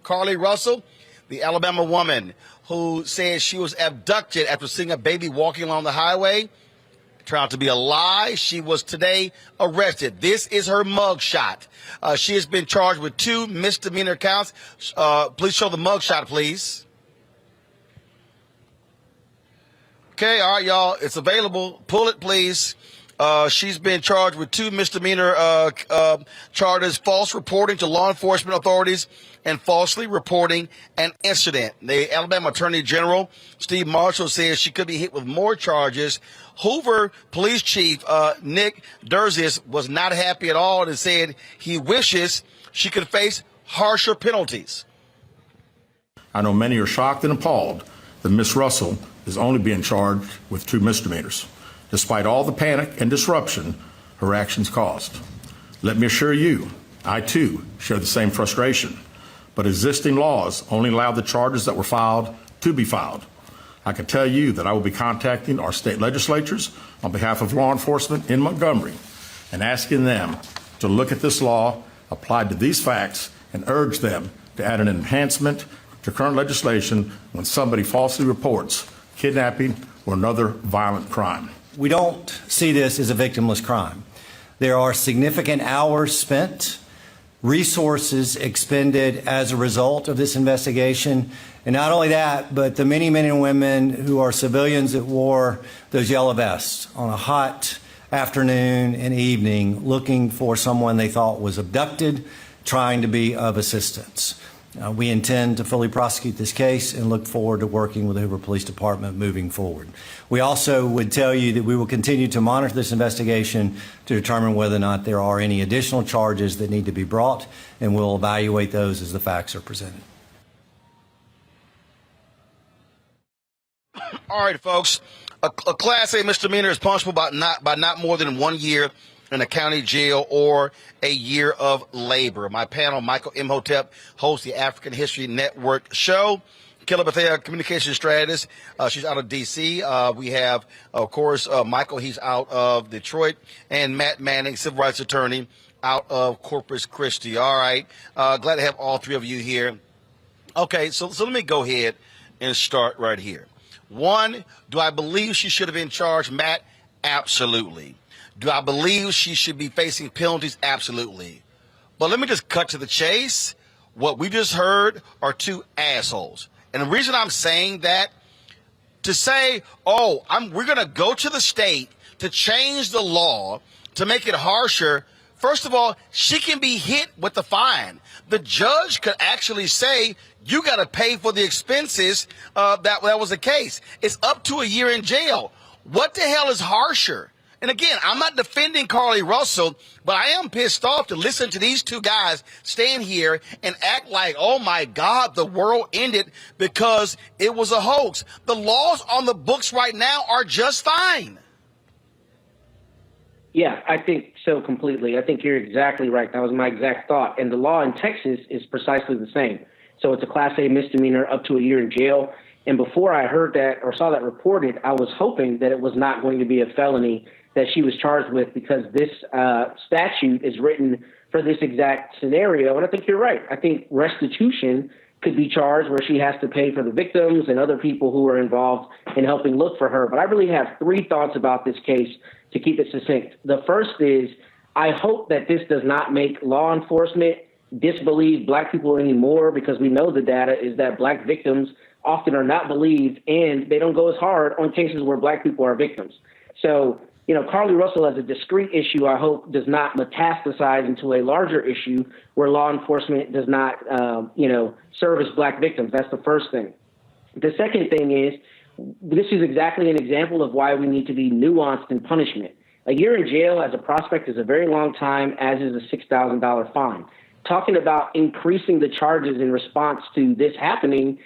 Carlee Russell, the Alabama woman who said she was abducted after seeing a baby walking along the highway. Turned out to be a lie. She was today arrested. This is her mugshot. She has been charged with 2 misdemeanor counts. Please show the mugshot, please. Okay, all right, y'all. It's available. Pull it, please. She's been charged with 2 misdemeanor charges: false reporting to law enforcement authorities and falsely reporting an incident. The Alabama Attorney General, Steve Marshall, says she could be hit with more charges. Hoover Police Chief Nick Derzis was not happy at all and said he wishes she could face harsher penalties. I know many are shocked and appalled that Ms. Russell is only being charged with 2 misdemeanors, despite all the panic and disruption her actions caused. Let me assure you, I too share the same frustration, but existing laws only allow the charges that were filed to be filed. I can tell you that I will be contacting our state legislatures on behalf of law enforcement in Montgomery and asking them to look at this law applied to these facts and urge them to add an enhancement to current legislation when somebody falsely reports kidnapping or another violent crime. We don't see this as a victimless crime. There are significant hours spent, resources expended as a result of this investigation. And not only that, but the many men and women who are civilians that wore those yellow vests on a hot afternoon and evening looking for someone they thought was abducted, trying to be of assistance. We intend to fully prosecute this case and look forward to working with the Hoover Police Department moving forward. We also would tell you that we will continue to monitor this investigation to determine whether or not there are any additional charges that need to be brought, and we'll evaluate those as the facts are presented. All right, folks. A Class A misdemeanor is punishable by not more than 1 year in a county jail or a year of labor. My panel, Michael Imhotep, hosts the African History Network show. Killa Bethea, communication strategist. She's out of D.C. We have, of course, Michael. He's out of Detroit. And Matt Manning, civil rights attorney, out of Corpus Christi. All right. Glad to have all 3 of you here. Okay, so let me go ahead and start right here. 1, do I believe she should have been charged, Matt? Absolutely. Do I believe she should be facing penalties? Absolutely. But let me just cut to the chase. What we just heard are 2 assholes. And the reason I'm saying that, to say, oh, we're going to go to the state to change the law to make it harsher. First of all, she can be hit with the fine. The judge could actually say, you got to pay for the expenses. That was the case. It's up to a year in jail. What the hell is harsher? And again, I'm not defending Carlee Russell, but I am pissed off to listen to these 2 guys stand here and act like, oh my God, the world ended because it was a hoax. The laws on the books right now are just fine. Yeah, I think so completely. I think you're exactly right. That was my exact thought. And the law in Texas is precisely the same. So it's a Class A misdemeanor up to a year in jail. And before I heard that or saw that reported, I was hoping that it was not going to be a felony that she was charged with, because this statute is written for this exact scenario. And I think you're right. I think restitution could be charged, where she has to pay for the victims and other people who are involved in helping look for her. But I really have 3 thoughts about this case to keep it succinct. The first is, I hope that this does not make law enforcement disbelieve Black people anymore, because we know the data is that Black victims often are not believed, and they don't go as hard on cases where Black people are victims. So, Carlee Russell, as a discrete issue, I hope does not metastasize into a larger issue where law enforcement does not, service Black victims. That's the first thing. The second thing is, this is exactly an example of why we need to be nuanced in punishment. A year in jail as a prospect is a very long time, as is a $6,000 fine. Talking about increasing the charges in response to this happening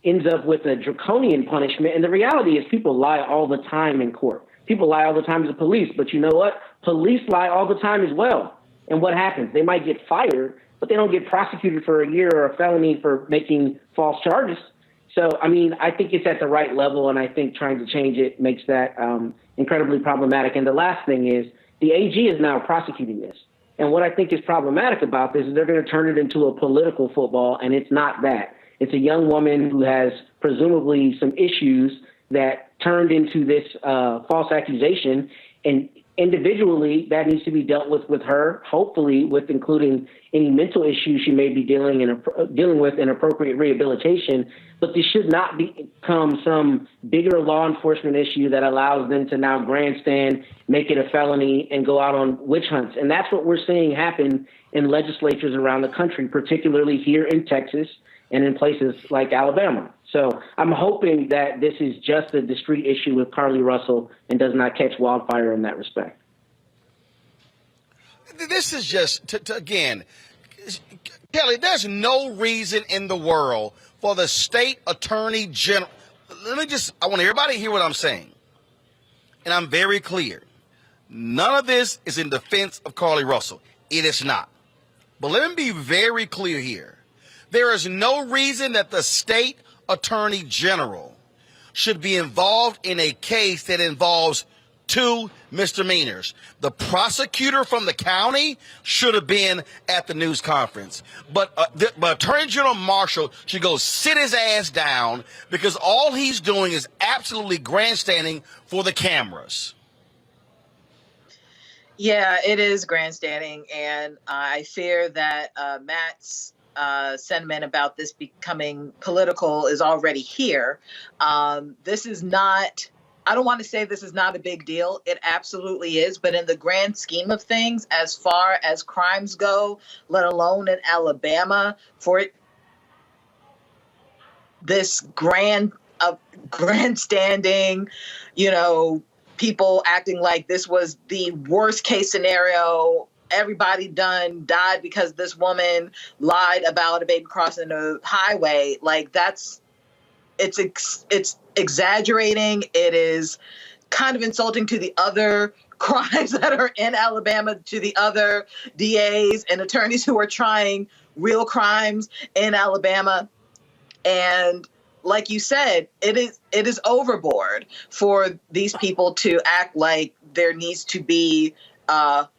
ends up with a draconian punishment. And the reality is, people lie all the time in court. People lie all the time to the police, but you know what? Police lie all the time as well. And what happens? They might get fired, but they don't get prosecuted for a year or a felony for making false charges. So, I think it's at the right level, and I think trying to change it makes that incredibly problematic. And the last thing is, the AG is now prosecuting this. And what I think is problematic about this is they're going to turn it into a political football, and it's not that. It's a young woman who has presumably some issues that turned into this false accusation, and individually that needs to be dealt with her, hopefully with including any mental issues she may be dealing with and appropriate rehabilitation. But this should not become some bigger law enforcement issue that allows them to now grandstand, make it a felony, and go out on witch hunts. And that's what we're seeing happen in legislatures around the country, particularly here in Texas and in places like Alabama. So I'm hoping that this is just a discrete issue with Carlee Russell and does not catch wildfire in that respect. This is just, again, Kelly, there's no reason in the world for the state attorney general. I want everybody to hear what I'm saying. And I'm very clear. None of this is in defense of Carlee Russell. It is not. But let me be very clear here. There is no reason that the state attorney general should be involved in a case that involves 2 misdemeanors. The prosecutor from the county should have been at the news conference. But Attorney General Marshall should go sit his ass down because all he's doing is absolutely grandstanding for the cameras. Yeah, it is grandstanding. And I fear that Matt's sentiment about this becoming political is already here. This is not, I don't want to say this is not a big deal. It absolutely is. But in the grand scheme of things, as far as crimes go, let alone in Alabama, for it, this grandstanding, people acting like this was the worst case scenario. Everybody died because this woman lied about a baby crossing the highway. Like it's exaggerating. It is kind of insulting to the other crimes that are in Alabama, to the other DAs and attorneys who are trying real crimes in Alabama. And like you said, it is overboard for these people to act like there needs to be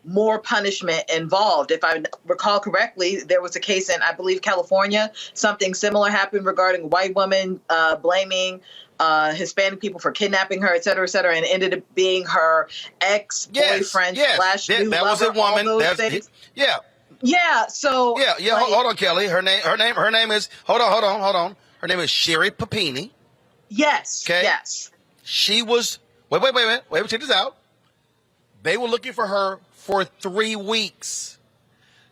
more punishment involved. If I recall correctly, there was a case in, I believe, California. Something similar happened regarding a white woman blaming Hispanic people for kidnapping her, et cetera, and it ended up being her ex-boyfriend slash new that lover. Was a woman. Yeah. So yeah. Like, hold on, Kelly. Her name is. Hold on. Her name is Sherry Papini. Yes. Okay. Yes. She was. Wait. Check this out. They were looking for her for 3 weeks.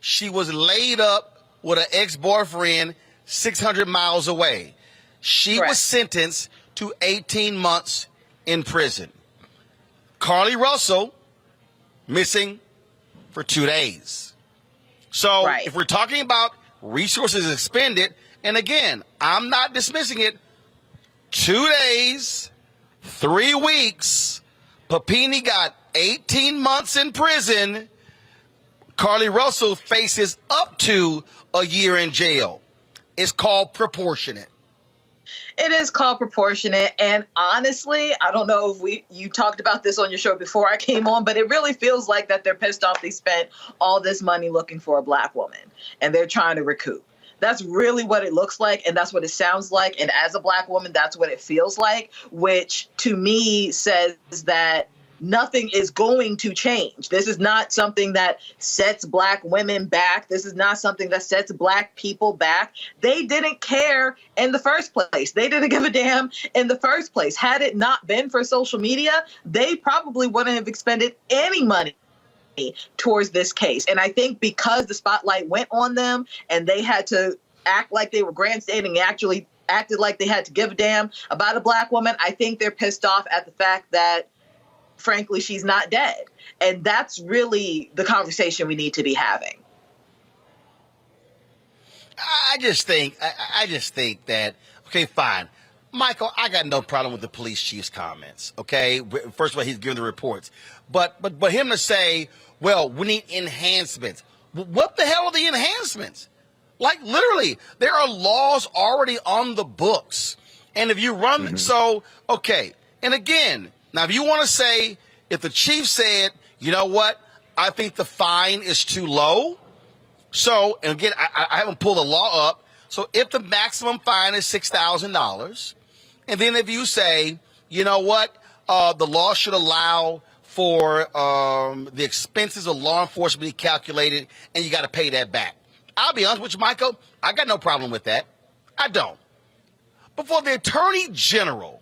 She was laid up with an ex-boyfriend 600 miles away. She Correct. was sentenced to 18 months in prison. Carlee Russell, missing for 2 days. So if we're talking about resources expended, and again, I'm not dismissing it, 2 days, 3 weeks, Papini got 18 months in prison. Carlee Russell faces up to a year in jail. It's called proportionate. It is called proportionate. And honestly, I don't know if you talked about this on your show before I came on, but it really feels like that they're pissed off they spent all this money looking for a black woman and they're trying to recoup. That's really what it looks like, and that's what it sounds like. And as a black woman, that's what it feels like, which to me says that nothing is going to change. This is not something that sets black women back. This is not something that sets black people back. They didn't care in the first place. They didn't give a damn in the first place. Had it not been for social media, they probably wouldn't have expended any money towards this case. And I think because the spotlight went on them and they had to act like they were grandstanding, actually acted like they had to give a damn about a black woman, I think they're pissed off at the fact that, frankly, she's not dead. And that's really the conversation we need to be having. I just think that, okay, fine. Michael, I got no problem with the police chief's comments, okay? First of all, he's giving the reports. But him to say, well, we need enhancements. What the hell are the enhancements? Like, literally, there are laws already on the books. And if you run, so, okay. And again, now if you want to say, if the chief said, you know what, I think the fine is too low. So, and again, I haven't pulled the law up. So if the maximum fine is $6,000, and then if you say, you know what, the law should allow for the expenses of law enforcement to be calculated, and you got to pay that back. I'll be honest with you, Michael, I got no problem with that. I don't. But for the Attorney General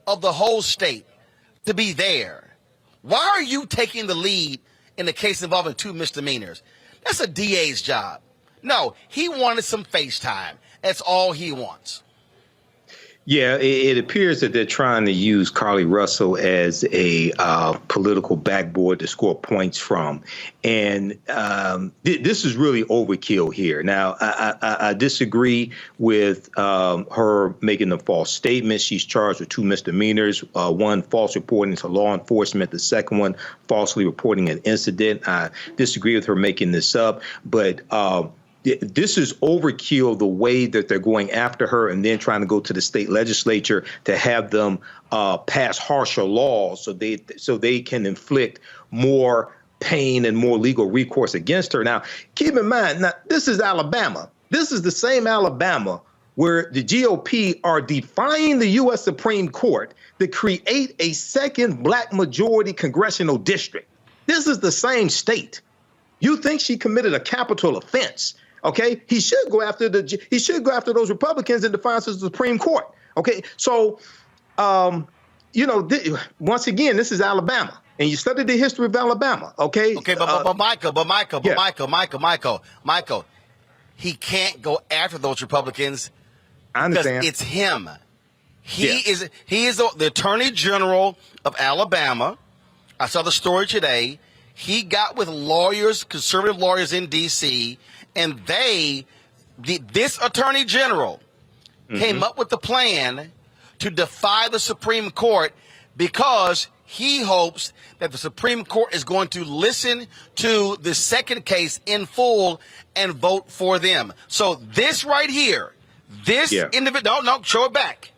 of the whole state to be there, why are you taking the lead in the case involving 2 misdemeanors? That's a DA's job. No, he wanted some face time. That's all he wants. Yeah, it appears that they're trying to use Carlee Russell as a political backboard to score points from. And this is really overkill here. Now, I disagree with her making the false statement. She's charged with 2 misdemeanors, one false reporting to law enforcement, the second one falsely reporting an incident. I disagree with her making this up, but this is overkill, the way that they're going after her and then trying to go to the state legislature to have them pass harsher laws so they can inflict more pain and more legal recourse against her. Now, keep in mind, now, this is Alabama. This is the same Alabama where the GOP are defying the U.S. Supreme Court to create a second black majority congressional district. This is the same state. You think she committed a capital offense? OK, he should go after those Republicans in defiance of the Supreme Court. OK, so, once again, this is Alabama, and you study the history of Alabama. OK, but Michael, he can't go after those Republicans. I understand. Because it's him. He is the Attorney General of Alabama. I saw the story today. He got with lawyers, conservative lawyers in D.C., and this Attorney General came up with the plan to defy the Supreme Court because he hopes that the Supreme Court is going to listen to the second case in full and vote for them. So this right here, individual, no, show it back.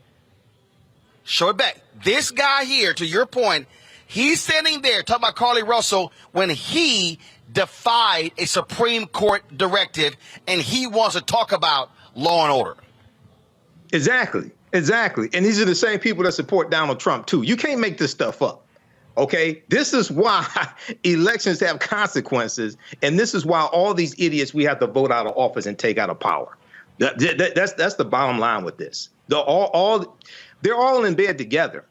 Show it back. This guy here, to your point, he's standing there talking about Carlee Russell when he defied a Supreme Court directive, and he wants to talk about law and order. Exactly. And these are the same people that support Donald Trump, too. You can't make this stuff up. OK, this is why elections have consequences. And this is why all these idiots we have to vote out of office and take out of power. That's the bottom line with this. They're all in bed together.